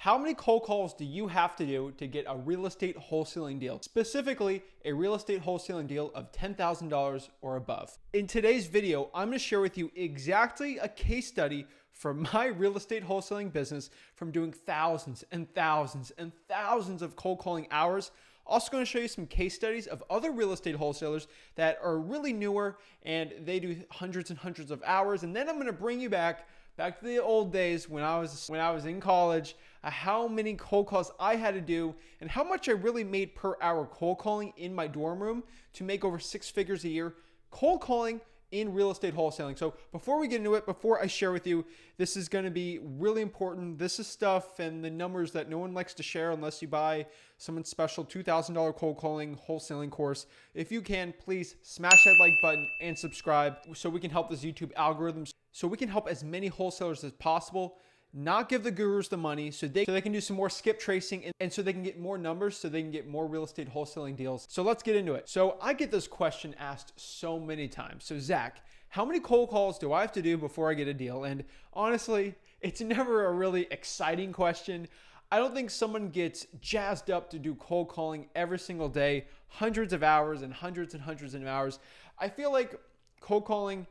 How many cold calls do you have to do to get a real estate wholesaling deal? Specifically, a real estate wholesaling deal of $10,000 or above. In today's video, I'm going to share with you exactly a case study from my real estate wholesaling business from doing thousands and thousands and thousands of cold calling hours. Also going to show you some case studies of other real estate wholesalers that are really newer and they do hundreds and hundreds of hours. And then I'm going to bring you back to the old days when I was in college, how many cold calls I had to do and how much I really made per hour cold calling in my dorm room to make over 6 figures a year cold calling in real estate wholesaling. So before we get into it, before I share with you, this is going to be really important. This is stuff and the numbers that no one likes to share unless you buy someone's special $2,000 cold calling wholesaling course. If you can, please smash that like button and subscribe so we can help this YouTube algorithm, so we can help as many wholesalers as possible, not give the gurus the money so they can do some more skip tracing and so they can get more numbers, so they can get more real estate wholesaling deals. So let's get into it. So I get this question asked so many times. So Zach, how many cold calls do I have to do before I get a deal? And honestly, it's never a really exciting question. I don't think someone gets jazzed up to do cold calling every single day, hundreds of hours and hundreds of hours. I feel like cold calling,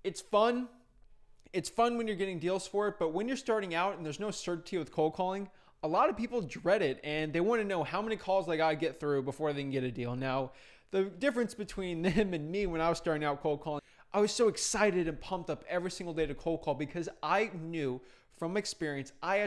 it's fun. It's fun when you're getting deals for it, but when you're starting out and there's no certainty with cold calling, a lot of people dread it and they want to know how many calls they got to get through before they can get a deal. Now, the difference between them and me when I was starting out cold calling, I was so excited and pumped up every single day to cold call because I knew from experience, I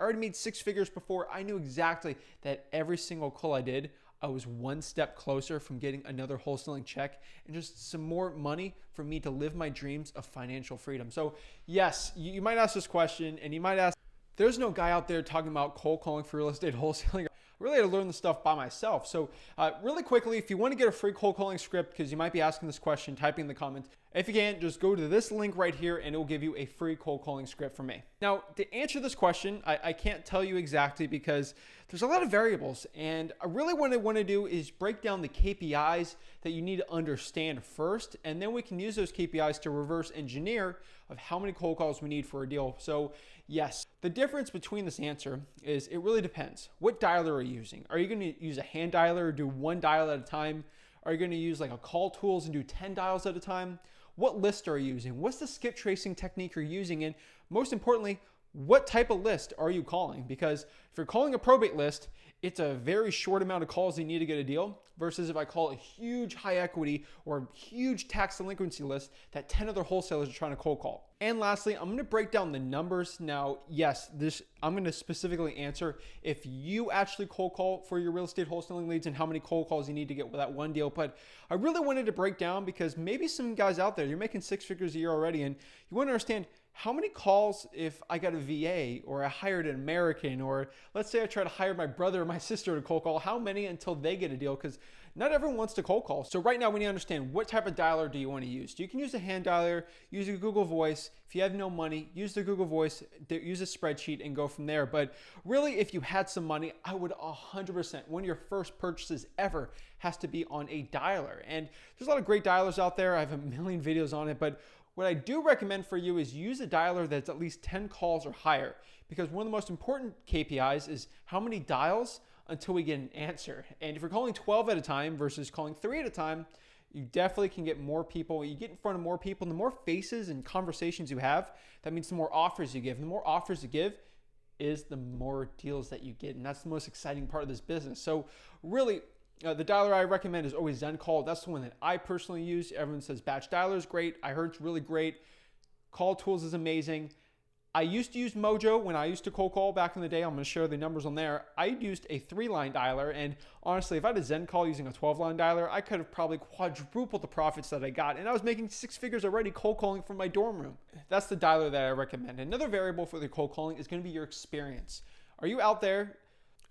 already made 6 figures before. I knew exactly that every single call I did, I was one step closer from getting another wholesaling check and just some more money for me to live my dreams of financial freedom. So yes, you might ask this question and you might ask, there's no guy out there talking about cold calling for real estate wholesaling. I really had to learn the stuff by myself. So really quickly, if you want to get a free cold calling script, because you might be asking this question, type in the comments. If you can't, just go to this link right here and it will give you a free cold calling script from me. Now, to answer this question, I can't tell you exactly because there's a lot of variables. And I really what I want to do is break down the KPIs that you need to understand first. And then we can use those KPIs to reverse engineer of how many cold calls we need for a deal. So yes, the difference between this answer is it really depends. What dialer are you using? Are you going to use a hand dialer or do one dial at a time? Are you going to use like a call tools and do 10 dials at a time? What list are you using? What's the skip tracing technique you're using? And most importantly, what type of list are you calling? Because if you're calling a probate list, it's a very short amount of calls you need to get a deal versus if I call a huge high equity or huge tax delinquency list that 10 other wholesalers are trying to cold call. And lastly, I'm going to break down the numbers. Now, yes, I'm going to specifically answer if you actually cold call for your real estate wholesaling leads and how many cold calls you need to get with that one deal. But I really wanted to break down because maybe some guys out there, you're making 6 figures a year already and you want to understand how many calls if I got a VA or I hired an American, or let's say I try to hire my brother or my sister to cold call, how many until they get a deal? Because not everyone wants to cold call. So right now we need to understand what type of dialer do you want to use. You can use a hand dialer, use a Google Voice. If you have no money, use the Google Voice, use a spreadsheet and go from there. But really, if you had some money, I would 100%, one of your first purchases ever has to be on a dialer. And there's a lot of great dialers out there. I have a million videos on it, but what I do recommend for you is use a dialer that's at least 10 calls or higher, because one of the most important KPIs is how many dials until we get an answer. And if you're calling 12 at a time versus calling 3 at a time, you definitely can get more people. You get in front of more people, and the more faces and conversations you have, that means the more offers you give. And the more offers you give is the more deals that you get. And that's the most exciting part of this business. So really, the dialer I recommend is always ZenCall. That's the one that I personally use. Everyone says Batch Dialer is great. I heard it's really great. Call Tools is amazing. I used to use Mojo when I used to cold call back in the day. I'm going to share the numbers on there. I used a 3-line dialer, and honestly, if I had a ZenCall using a 12-line dialer, I could have probably quadrupled the profits that I got, and I was making 6 figures already cold calling from my dorm room. That's the dialer that I recommend. Another variable for the cold calling is going to be your experience. Are you out there?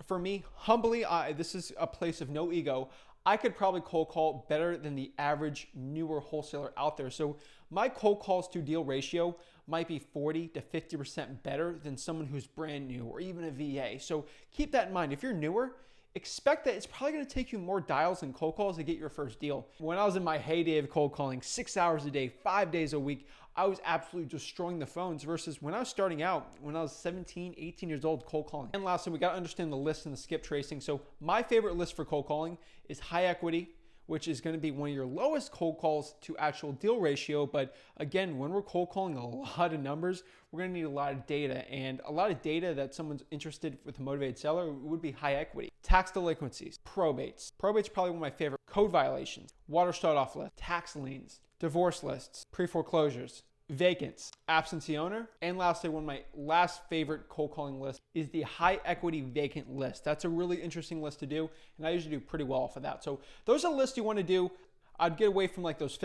For me, humbly, this is a place of no ego. I could probably cold call better than the average newer wholesaler out there. So my cold calls to deal ratio might be 40 to 50% better than someone who's brand new or even a VA. So keep that in mind. If you're newer, expect that it's probably going to take you more dials and cold calls to get your first deal. When I was in my heyday of cold calling, 6 hours a day, 5 days a week, I was absolutely destroying the phones versus when I was starting out, when I was 17, 18 years old, cold calling. And lastly, we got to understand the list and the skip tracing. So my favorite list for cold calling is high equity, which is going to be one of your lowest cold calls to actual deal ratio. But again, when we're cold calling a lot of numbers, we're going to need a lot of data, and a lot of data that someone's interested with a motivated seller would be high equity. Tax delinquencies, probates. Probate's probably one of my favorite. Code violations, water start-off list, tax liens, divorce lists, pre-foreclosures, vacants, absentee owner, and lastly, one of my last favorite cold calling lists is the high equity vacant list. That's a really interesting list to do, and I usually do pretty well for that. So those are lists you want to do. I'd get away from like those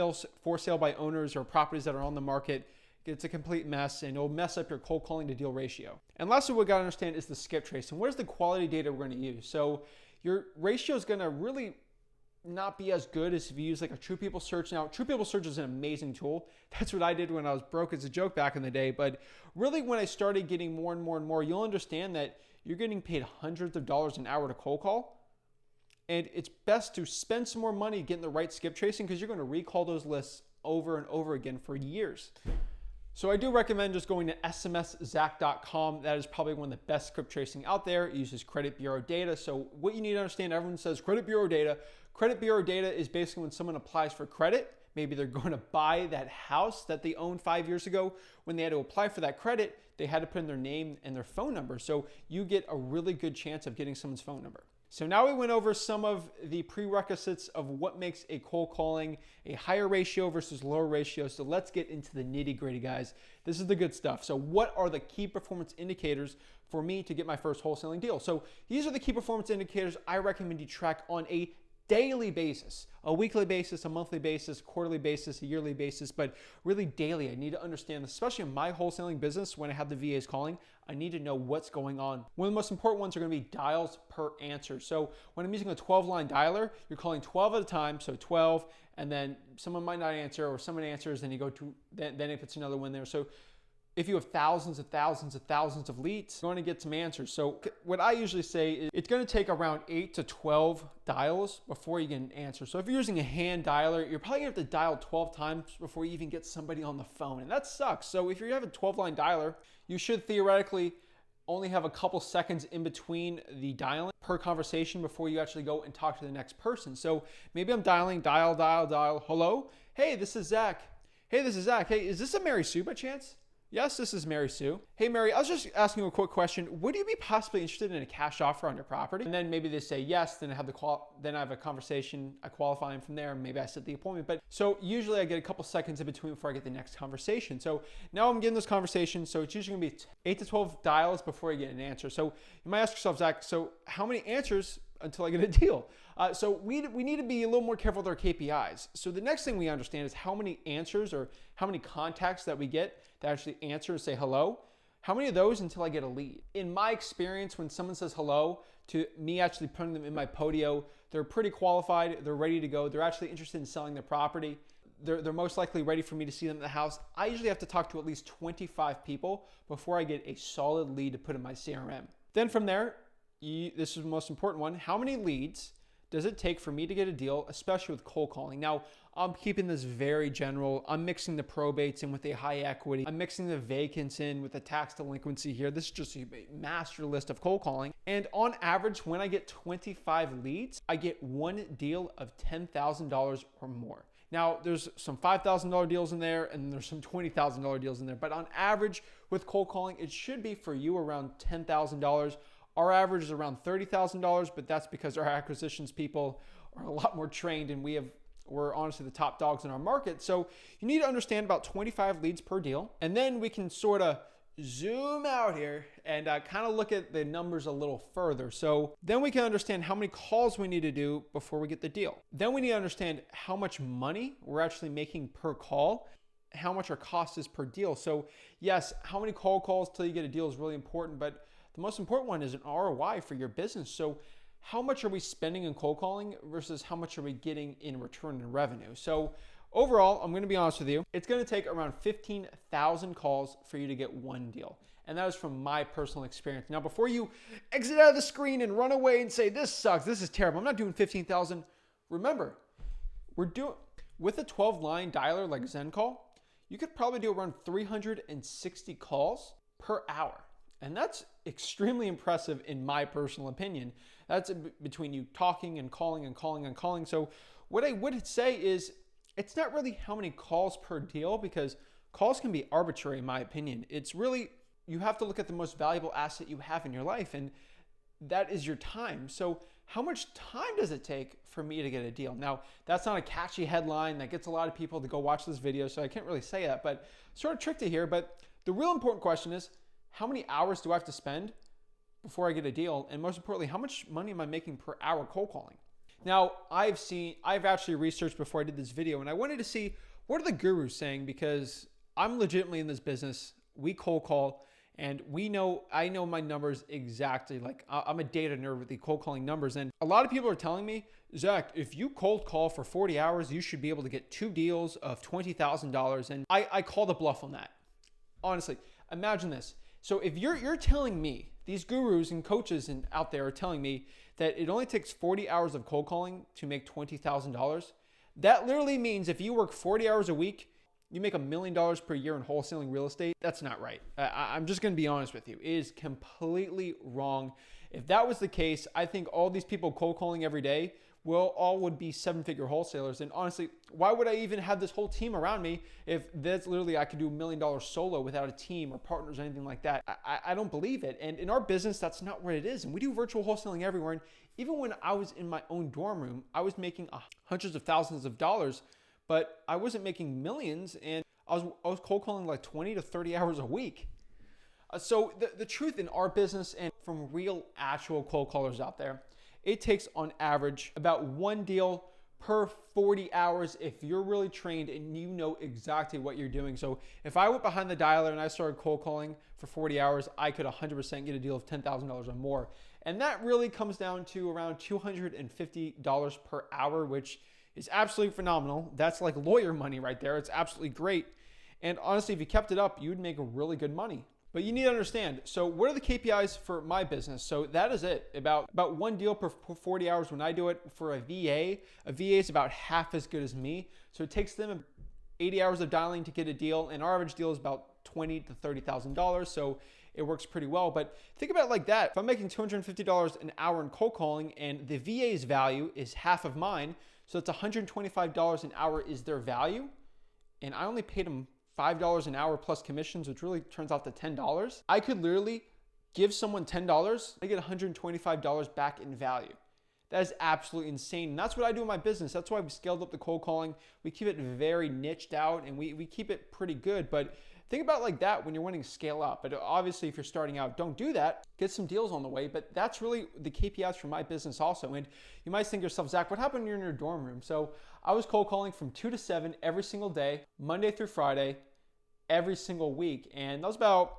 for sale by owners or properties that are on the market. It's a complete mess, and it'll mess up your cold calling to deal ratio. And lastly, what we got to understand is the skip trace, and what is the quality data we're going to use. So your ratio is going to really not be as good as if you use like a True People search. Now, True People search is an amazing tool. That's what I did when I was broke as a joke back in the day. But really, when I started getting more and more and more, you'll understand that you're getting paid hundreds of dollars an hour to cold call. And it's best to spend some more money getting the right skip tracing, because you're going to recall those lists over and over again for years. So I do recommend just going to smszach.com. That is probably one of the best skip tracing out there. It uses credit bureau data. So what you need to understand, everyone says credit bureau data. Credit bureau data is basically when someone applies for credit. Maybe they're going to buy that house that they owned 5 years ago. When they had to apply for that credit, they had to put in their name and their phone number. So you get a really good chance of getting someone's phone number. So now we went over some of the prerequisites of what makes a cold calling a higher ratio versus lower ratio. So let's get into the nitty gritty, guys. This is the good stuff. So what are the key performance indicators for me to get my first wholesaling deal? So these are the key performance indicators I recommend you track on a daily basis, a weekly basis, a monthly basis, quarterly basis, a yearly basis, but really daily. I need to understand, especially in my wholesaling business, when I have the VAs calling, I need to know what's going on. One of the most important ones are going to be dials per answer. So when I'm using a 12-line dialer, you're calling 12 at a time, so 12, and then someone might not answer, or someone answers, then you go to, then it puts another one there. So if you have thousands of thousands of thousands of leads, you're going to get some answers. So what I usually say is it's going to take around 8 to 12 dials before you get an answer. So if you're using a hand dialer, you're probably going to have to dial 12 times before you even get somebody on the phone. And that sucks. So if you have a 12-line dialer, you should theoretically only have a couple seconds in between the dialing per conversation before you actually go and talk to the next person. So maybe I'm dialing, dial. Hello? Hey, this is Zach. Hey, this is Zach. Hey, is this a Mary Sue by chance? Yes, this is Mary Sue. Hey, Mary, I was just asking you a quick question. Would you be possibly interested in a cash offer on your property? And then maybe they say yes, then I have a conversation, I qualify them from there, and maybe I set the appointment. But so usually I get a couple seconds in between before I get the next conversation. So now I'm getting this conversation, so it's usually gonna be 8 to 12 dials before I get an answer. So you might ask yourself, Zach, so how many answers until I get a deal? So we need to be a little more careful with our KPIs. So the next thing we understand is how many answers or how many contacts that we get that actually answer and say hello. How many of those until I get a lead? In my experience, when someone says hello to me actually putting them in my podio, they're pretty qualified, they're ready to go, they're actually interested in selling their property. They're most likely ready for me to see them in the house. I usually have to talk to at least 25 people before I get a solid lead to put in my CRM. Then from there, this is the most important one, how many leads does it take for me to get a deal, especially with cold calling? Now, I'm keeping this very general. I'm mixing the probates in with a high equity. I'm mixing the vacants in with the tax delinquency here. This is just a master list of cold calling. And on average, when I get 25 leads, I get one deal of $10,000 or more. Now, there's some $5,000 deals in there, and there's some $20,000 deals in there. But on average, with cold calling, it should be for you around $10,000. Our average is around $30,000, but that's because our acquisitions people are a lot more trained, and we're honestly the top dogs in our market. So you need to understand about 25 leads per deal. And then we can sort of zoom out here and kind of look at the numbers a little further. So then we can understand how many calls we need to do before we get the deal. Then we need to understand how much money we're actually making per call, how much our cost is per deal. So yes, how many cold calls till you get a deal is really important, but the most important one is an ROI for your business. So how much are we spending in cold calling versus how much are we getting in return in revenue? So overall, I'm going to be honest with you, it's going to take around 15,000 calls for you to get one deal. And that is from my personal experience. Now, before you exit out of the screen and run away and say, this sucks, this is terrible, I'm not doing 15,000. Remember, with a 12-line dialer like ZenCall, you could probably do around 360 calls per hour. And that's extremely impressive in my personal opinion. That's between you talking and calling and calling and calling. So what I would say is it's not really how many calls per deal, because calls can be arbitrary in my opinion. It's really, you have to look at the most valuable asset you have in your life, and that is your time. So how much time does it take for me to get a deal? Now, that's not a catchy headline that gets a lot of people to go watch this video, so I can't really say that, but sort of tricky here. But the real important question is, how many hours do I have to spend before I get a deal? And most importantly, how much money am I making per hour cold calling? Now, I've actually researched before I did this video, and I wanted to see, what are the gurus saying? Because I'm legitimately in this business. We cold call, and I know my numbers exactly. Like, I'm a data nerd with the cold calling numbers. And a lot of people are telling me, Zach, if you cold call for 40 hours, you should be able to get 2 deals of $20,000. And I call the bluff on that. Honestly, imagine this. So if you're telling me, these gurus and coaches out there are telling me that it only takes 40 hours of cold calling to make $20,000, that literally means if you work 40 hours a week, you make $1 million per year in wholesaling real estate. That's not right. I'm just going to be honest with you. It is completely wrong. If that was the case, I think all these people cold calling every day would be 7-figure wholesalers. And honestly, why would I even have this whole team around me if that's literally, I could do $1 million solo without a team or partners or anything like that? I don't believe it. And in our business, that's not what it is. And we do virtual wholesaling everywhere. And even when I was in my own dorm room, I was making hundreds of thousands of dollars, but I wasn't making millions. And I was cold calling like 20 to 30 hours a week. So the truth in our business, and from real actual cold callers out there, it takes on average about 1 deal per 40 hours if you're really trained and you know exactly what you're doing. So if I went behind the dialer and I started cold calling for 40 hours, I could 100% get a deal of $10,000 or more. And that really comes down to around $250 per hour, which is absolutely phenomenal. That's like lawyer money right there. It's absolutely great. And honestly, if you kept it up, you'd make really good money. But you need to understand, so what are the KPIs for my business? So that is it, about 1 deal per 40 hours when I do it. For a VA is about half as good as me. So it takes them 80 hours of dialing to get a deal, and our average deal is about $20,000 to $30,000. So it works pretty well. But think about it like that. If I'm making $250 an hour in cold calling and the VA's value is half of mine, so it's $125 an hour is their value, and I only paid them $5 an hour plus commissions, which really turns out to $10. I could literally give someone $10, I get $125 back in value. That is absolutely insane. And that's what I do in my business. That's why we scaled up the cold calling. We keep it very niched out, and we keep it pretty good. But think about it like that when you're wanting to scale up. But obviously, if you're starting out, don't do that. Get some deals on the way. But that's really the KPIs for my business also. And you might think to yourself, Zach, what happened when you're in your dorm room? So I was cold calling from 2 to 7 every single day, Monday through Friday, every single week. And that was about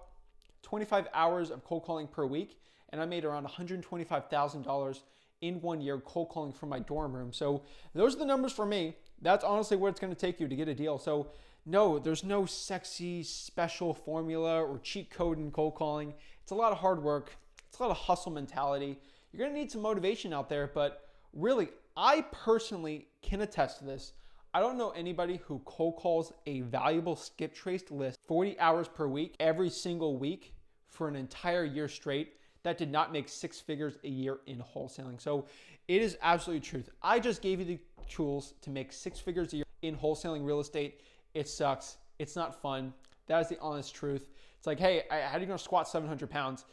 25 hours of cold calling per week. And I made around $125,000 in 1 year cold calling from my dorm room. So those are the numbers for me. That's honestly what it's going to take you to get a deal. So no, there's no sexy special formula or cheat code in cold calling. It's a lot of hard work. It's a lot of hustle mentality. You're going to need some motivation out there, but really, I personally can attest to this. I don't know anybody who cold calls a valuable skip traced list 40 hours per week, every single week for an entire year straight, that did not make 6 figures a year in wholesaling. So it is absolutely truth. I just gave you the tools to make 6 figures a year in wholesaling real estate. It sucks. It's not fun. That is the honest truth. It's like, hey, how are you gonna squat 700 pounds?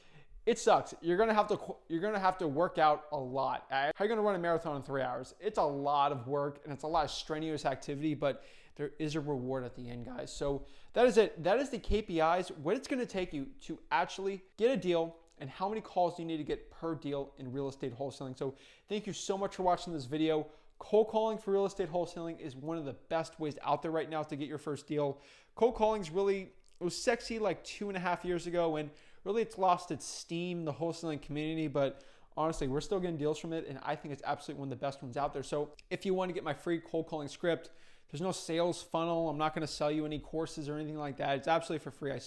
It sucks. You're gonna have to work out a lot. How are you gonna run a marathon in 3 hours? It's a lot of work and it's a lot of strenuous activity, but there is a reward at the end, guys. So that is it. That is the KPIs, what it's gonna take you to actually get a deal and how many calls you need to get per deal in real estate wholesaling. So thank you so much for watching this video. Cold calling for real estate wholesaling is one of the best ways out there right now to get your first deal. Cold calling is really, it was sexy like 2.5 years ago, and really it's lost its steam, the wholesaling community, but honestly, we're still getting deals from it, and I think it's absolutely one of the best ones out there. So if you want to get my free cold calling script There's no sales funnel. I'm not going to sell you any courses or anything like that. It's absolutely for free. I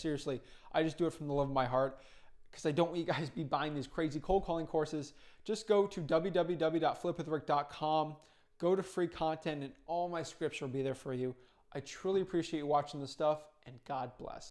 just do it from the love of my heart because I don't want you guys to be buying these crazy cold calling courses. Just go to www.flipwithrick.com, go to free content, and all my scripts will be there for you. I truly appreciate you watching this stuff, and God bless.